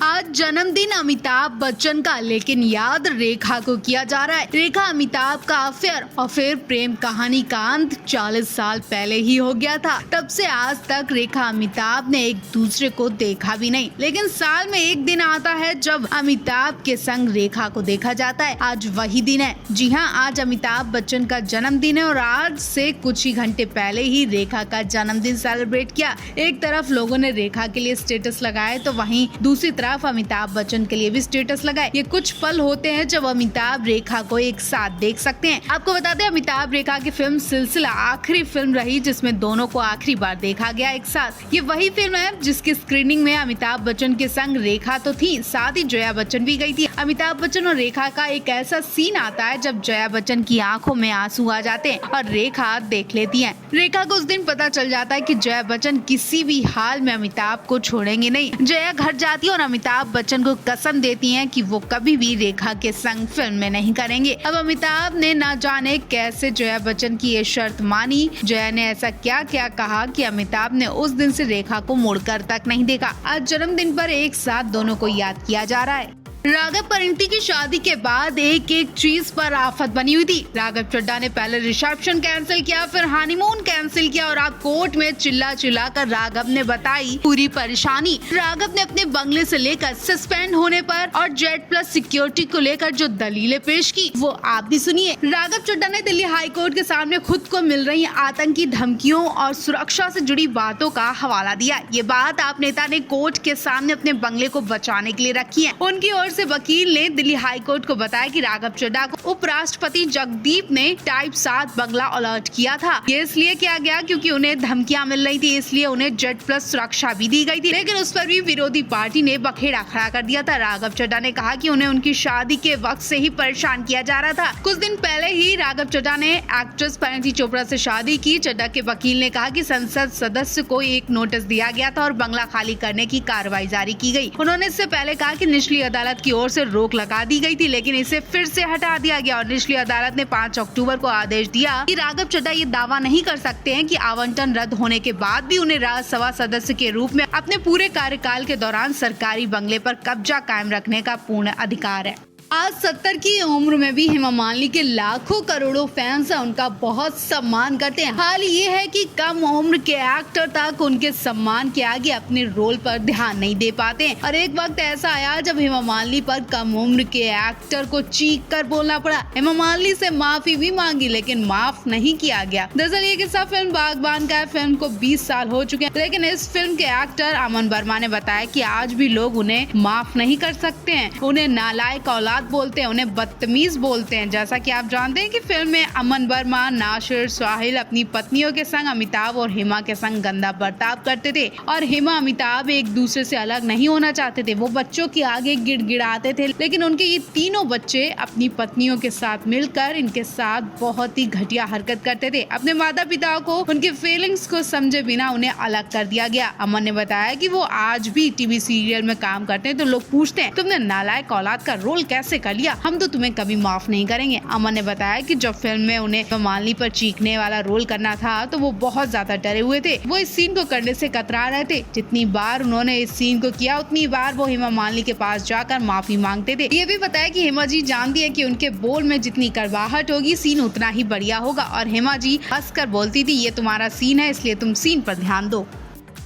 आज जन्मदिन अमिताभ बच्चन का, लेकिन याद रेखा को किया जा रहा है। रेखा अमिताभ का अफेयर और फिर प्रेम कहानी का अंत 40 साल पहले ही हो गया था। तब से आज तक रेखा अमिताभ ने एक दूसरे को देखा भी नहीं, लेकिन साल में एक दिन आता है जब अमिताभ के संग रेखा को देखा जाता है। आज वही दिन है। जी हाँ, आज अमिताभ बच्चन का जन्मदिन है और आज से कुछ ही घंटे पहले ही रेखा का जन्मदिन सेलिब्रेट किया। एक तरफ लोगों ने रेखा के लिए स्टेटस लगाए तो वहीं दूसरी तरफ अमिताभ बच्चन के लिए भी स्टेटस लगाए। ये कुछ पल होते हैं जब अमिताभ रेखा को एक साथ देख सकते हैं। आपको बता दें, अमिताभ रेखा की फिल्म सिलसिला आखिरी फिल्म रही जिसमें दोनों को आखिरी बार देखा गया एक साथ। ये वही फिल्म है जिसकी स्क्रीनिंग में अमिताभ बच्चन के संग रेखा तो थी, साथ ही जया बच्चन भी गई थी। अमिताभ बच्चन और रेखा का एक ऐसा सीन आता है जब जया बच्चन की आंखों में आंसू आ जाते हैं और रेखा देख लेती है। रेखा को उस दिन पता चल जाता है कि जया बच्चन किसी भी हाल में अमिताभ को छोड़ेंगे नहीं। जया घर जाती है और अमिताभ बच्चन को कसम देती हैं कि वो कभी भी रेखा के संग फिल्म में नहीं करेंगे। अब अमिताभ ने न जाने कैसे जया बच्चन की ये शर्त मानी। जया ने ऐसा क्या क्या कहा कि अमिताभ ने उस दिन से रेखा को मुड़कर तक नहीं देखा। आज जन्मदिन पर एक साथ दोनों को याद किया जा रहा है। राघव परिणीति की शादी के बाद एक एक चीज पर आफत बनी हुई थी। राघव चड्ढा ने पहले रिसेप्शन कैंसिल किया, फिर हनीमून कैंसिल किया और अब कोर्ट में चिल्ला चिल्ला कर राघव ने बताई पूरी परेशानी। राघव ने अपने बंगले से लेकर सस्पेंड होने पर और जेड प्लस सिक्योरिटी को लेकर जो दलीलें पेश की वो आप भी सुनिए। राघव चड्ढा ने दिल्ली हाई कोर्ट के सामने खुद को मिल रही आतंकी धमकियों और सुरक्षा से जुड़ी बातों का हवाला दिया। ये बात आप नेता ने कोर्ट के सामने अपने बंगले को बचाने के लिए रखी है। उनकी ओर से वकील ने दिल्ली हाई कोर्ट को बताया कि राघव चड्ढा को उपराष्ट्रपति जगदीप ने टाइप 7 बंगला अलर्ट किया था। ये इसलिए किया गया क्योंकि उन्हें धमकियां मिल रही थी, इसलिए उन्हें जेड प्लस सुरक्षा भी दी गई थी, लेकिन उस पर भी विरोधी पार्टी ने बखेड़ा खड़ा कर दिया था। राघव चड्ढा ने कहा कि उन्हें उनकी शादी के वक्त से ही परेशान किया जा रहा था। कुछ दिन पहले ही राघव चड्ढा ने एक्ट्रेस परिणीति चोपड़ा से शादी की। चड्ढा के वकील ने कहा कि संसद सदस्य को एक नोटिस दिया गया था और बंगला खाली करने की कार्रवाई जारी की गई। उन्होंने इससे पहले कहा कि निचली अदालत की ओर से रोक लगा दी गई थी, लेकिन इसे फिर से हटा दिया गया और निचली अदालत ने 5 अक्टूबर को आदेश दिया कि राघव चड्ढा ये दावा नहीं कर सकते हैं कि आवंटन रद्द होने के बाद भी उन्हें राज्यसभा सदस्य के रूप में अपने पूरे कार्यकाल के दौरान सरकारी बंगले पर कब्जा कायम रखने का पूर्ण अधिकार है। आज 70 की उम्र में भी हेमा मालिनी के लाखों करोड़ों फैंस हैं, उनका बहुत सम्मान करते हैं। हाल ये है कि कम उम्र के एक्टर तक उनके सम्मान के आगे अपने रोल पर ध्यान नहीं दे पाते हैं और एक वक्त ऐसा आया जब हेमा मालिनी पर कम उम्र के एक्टर को चीख कर बोलना पड़ा। हेमा मालिनी से माफी भी मांगी लेकिन माफ नहीं किया गया। दरअसल ये किस्सा फिल्म बागबान का है। फिल्म को 20 साल हो चुके हैं, लेकिन इस फिल्म के एक्टर अमन वर्मा ने बताया कि आज भी लोग उन्हें माफ नहीं कर सकते हैं। उन्हें नालायक औलाद बोलते हैं, उन्हें बदतमीज बोलते हैं। जैसा कि आप जानते हैं कि फिल्म में अमन वर्मा, नासिर, साहिल अपनी पत्नियों के संग अमिताभ और हेमा के संग गंदा बर्ताव करते थे और हेमा अमिताभ एक दूसरे से अलग नहीं होना चाहते थे। वो बच्चों के आगे गिड़गिड़ाते थे, लेकिन उनके ये तीनों बच्चे अपनी पत्नियों के साथ मिलकर इनके साथ बहुत ही घटिया हरकत करते थे। अपने माता पिता को उनके फीलिंग्स को समझे बिना उन्हें अलग कर दिया गया। अमन ने बताया कि वो आज भी टीवी सीरियल में काम करते हैं तो लोग पूछते हैं तुमने नालायक औलाद का रोल कैसे कर लिया, हम तो तुम्हें कभी माफ नहीं करेंगे। अमन ने बताया कि जब फिल्म में उन्हें मालिनी पर चीखने वाला रोल करना था तो वो बहुत ज्यादा डरे हुए थे। वो इस सीन को करने से कतरा रहे थे। जितनी बार उन्होंने इस सीन को किया उतनी बार वो हेमा मालिनी के पास जाकर माफी मांगते थे। ये भी बताया कि हेमा जी जानती है कि उनके बोल में जितनी कड़वाहट होगी सीन उतना ही बढ़िया होगा और हेमा जी हंसकर बोलती थी ये तुम्हारा सीन है इसलिए तुम सीन पर ध्यान दो।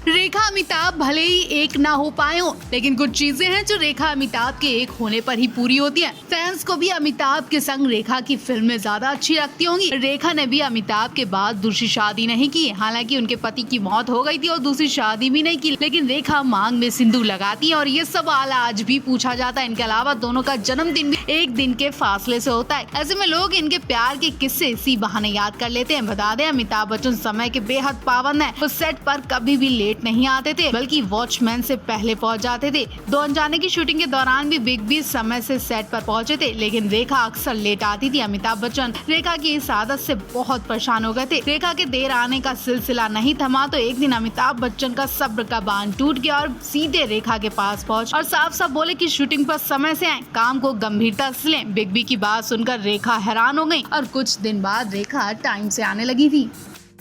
रेखा अमिताभ भले ही एक ना हो पाए हो, लेकिन कुछ चीजें हैं जो रेखा अमिताभ के एक होने पर ही पूरी होती हैं। फैंस को भी अमिताभ के संग रेखा की फिल्में ज्यादा अच्छी लगती होंगी। रेखा ने भी अमिताभ के बाद दूसरी शादी नहीं की, हालांकि उनके पति की मौत हो गई थी और दूसरी शादी भी नहीं की, लेकिन रेखा मांग में सिंदूर लगाती है और ये सवाल आज भी पूछा जाता है। इनके अलावा दोनों का जन्मदिन भी एक दिन के फासले से होता है। ऐसे में लोग इनके प्यार के किस्से इसी बहाने याद कर लेते हैं। बता दें, अमिताभ बच्चन समय के बेहद पाबंद है। वो सेट पर कभी भी लेट नहीं आते थे, बल्कि वॉचमैन से पहले पहुंच जाते थे। दो अनजाने की शूटिंग के दौरान भी बिग बी समय से सेट पर पहुंचे थे, लेकिन रेखा अक्सर लेट आती थी। अमिताभ बच्चन रेखा की इस आदत से बहुत परेशान हो गए थे। रेखा के देर आने का सिलसिला नहीं थमा तो एक दिन अमिताभ बच्चन का सब्र का बांध टूट गया और सीधे रेखा के पास पहुंच और साफ साफ बोले कि शूटिंग पर समय से आए, काम को गंभीरता से लें। बिग बी की बात सुनकर रेखा हैरान हो गयी और कुछ दिन बाद रेखा टाइम से आने लगी थी।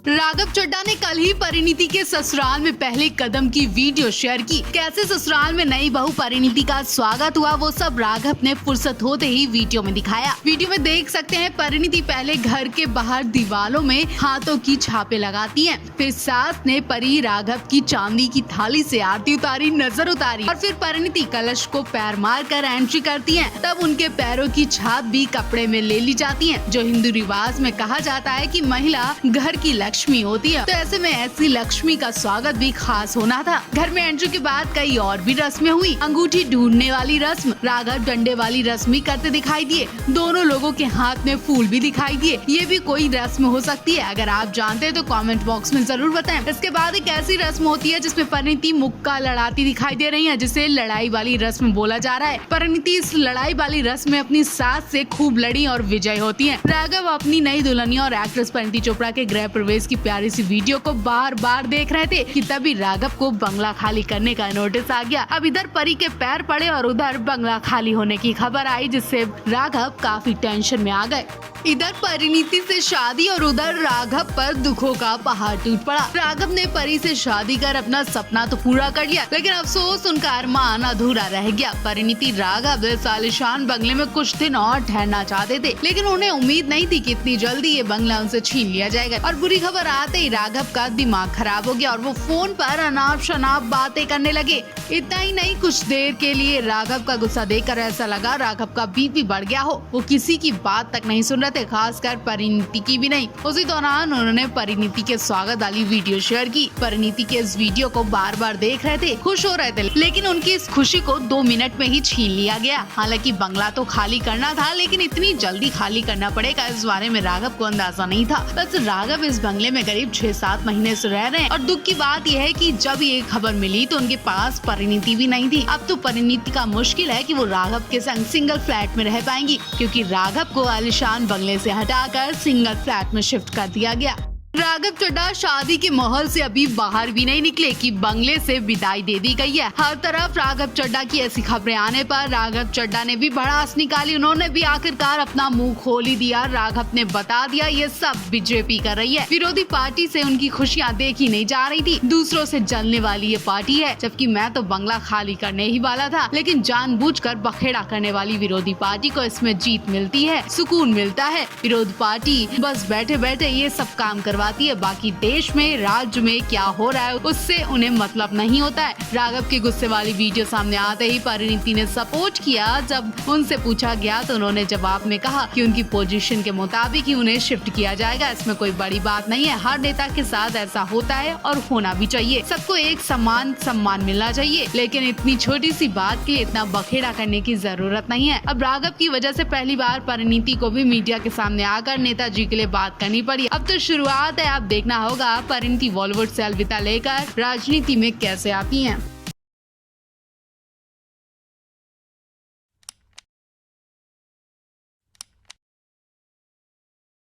राघव चड्ढा ने कल ही परिणीति के ससुराल में पहले कदम की वीडियो शेयर की। कैसे ससुराल में नई बहू परिणीति का स्वागत हुआ वो सब राघव ने फुर्सत होते ही वीडियो में दिखाया। वीडियो में देख सकते हैं परिणीति पहले घर के बाहर दीवारों में हाथों की छापे लगाती हैं, फिर सास ने परी राघव की चांदी की थाली से आरती उतारी, नजर उतारी और फिर परिणीति कलश को पैर मार कर एंट्री करती है। तब उनके पैरों की छाप भी कपड़े में ले ली जाती है। जो हिंदू रिवाज में कहा जाता है कि महिला घर की लक्ष्मी होती है, तो ऐसे में ऐसी लक्ष्मी का स्वागत भी खास होना था। घर में एंट्री के बाद कई और भी रस्में हुई। अंगूठी ढूंढने वाली रस्म, राघव डंडे वाली रस्म भी करते दिखाई दिए। दोनों लोगों के हाथ में फूल भी दिखाई दिए। ये भी कोई रस्म हो सकती है? अगर आप जानते हैं तो कमेंट बॉक्स में जरूर बताएं। इसके बाद एक ऐसी रस्म होती है जिसमें परिणीति मुक्का लड़ाती दिखाई दे रही है, जिसे लड़ाई वाली रस्म बोला जा रहा है। परिणीति इस लड़ाई वाली रस्म में अपनी सास से खूब लड़ी और विजय होती है। राघव अपनी नई दुल्हनिया और एक्ट्रेस परिणीति चोपड़ा के गृह प्रवेश की प्यारी सी वीडियो को बार बार देख रहे थे कि तभी राघव को बंगला खाली करने का नोटिस आ गया। अब इधर परी के पैर पड़े और उधर बंगला खाली होने की खबर आई, जिससे राघव काफी टेंशन में आ गए। इधर परिणीति से शादी और उधर राघव पर दुखों का पहाड़ टूट पड़ा। राघव ने परी से शादी कर अपना सपना तो पूरा कर लिया, लेकिन अफसोस उनका अरमान अधूरा रह गया। परिणीति राघव इस आलीशान बंगले में कुछ दिन और ठहरना चाहते थे, लेकिन उन्हें उम्मीद नहीं थी कि इतनी जल्दी ये बंगला उनसे छीन लिया जाएगा। और बुरी खबर आते ही राघव का दिमाग खराब हो गया और वो फोन पर अनाप शनाप बातें करने लगे। इतना ही नहीं, कुछ देर के लिए राघव का गुस्सा देखकर ऐसा लगा राघव का बीपी बढ़ गया हो। वो किसी की बात तक नहीं सुन रहे थे, खासकर परिणीति की भी नहीं। उसी दौरान उन्होंने परिणीति के स्वागत वाली वीडियो शेयर की। परिणीति के इस वीडियो को बार बार देख रहे थे, खुश हो रहे थे, लेकिन उनकी इस खुशी को 2 मिनट में ही छीन लिया गया। हालांकि बंगला तो खाली करना था, लेकिन इतनी जल्दी खाली करना पड़ेगा इस बारे में राघव को अंदाजा नहीं था। बस राघव इस बंगले में करीब 6-7 महीने से रह रहे हैं और दुख की बात यह है कि जब ये खबर मिली तो उनके पास परिणीति भी नहीं थी। अब तो परिणीति का मुश्किल है कि वो राघव के संग सिंगल फ्लैट में रह पाएंगी, क्योंकि राघव को आलीशान बंगले से हटाकर सिंगल फ्लैट में शिफ्ट कर दिया गया। राघव चड्ढा शादी के माहौल से अभी बाहर भी नहीं निकले कि बंगले से विदाई दे दी गई है। हर तरफ राघव चड्ढा की ऐसी खबरें आने पर राघव चड्ढा ने भी भड़ास निकाली। उन्होंने भी आखिरकार अपना मुंह खोल ही दिया। राघव ने बता दिया ये सब बीजेपी कर रही है। विरोधी पार्टी से उनकी खुशियां देखी नहीं जा रही थी। दूसरों से जलने वाली ये पार्टी है, जबकि मैं तो बंगला खाली करने ही वाला था, लेकिन जानबूझकर बखेड़ा करने वाली विरोधी पार्टी को इसमें जीत मिलती है, सुकून मिलता है। विरोधी पार्टी बस बैठे बैठे ये सब काम करवाती है, बाकी देश में राज्य में क्या हो रहा है उससे उन्हें मतलब नहीं होता है। राघव के गुस्से वाली वीडियो सामने आते ही परिणीति ने सपोर्ट किया। जब उनसे पूछा गया तो उन्होंने जवाब में कहा कि उनकी पोजीशन के मुताबिक ही उन्हें शिफ्ट किया जाएगा, इसमें कोई बड़ी बात नहीं है। हर नेता के साथ ऐसा होता है और होना भी चाहिए। सबको एक सम्मान मिलना चाहिए, लेकिन इतनी छोटी सी बात के लिए इतना बखेड़ा करने की जरूरत नहीं है। अब राघव की वजह से पहली बार परिणीति को भी मीडिया के सामने आकर नेताजी के लिए बात करनी पड़ी। अब तो शुरुआत है, अब देखना होगा परिणीति बॉलीवुड से अलविदा लेकर राजनीति में कैसे आती हैं।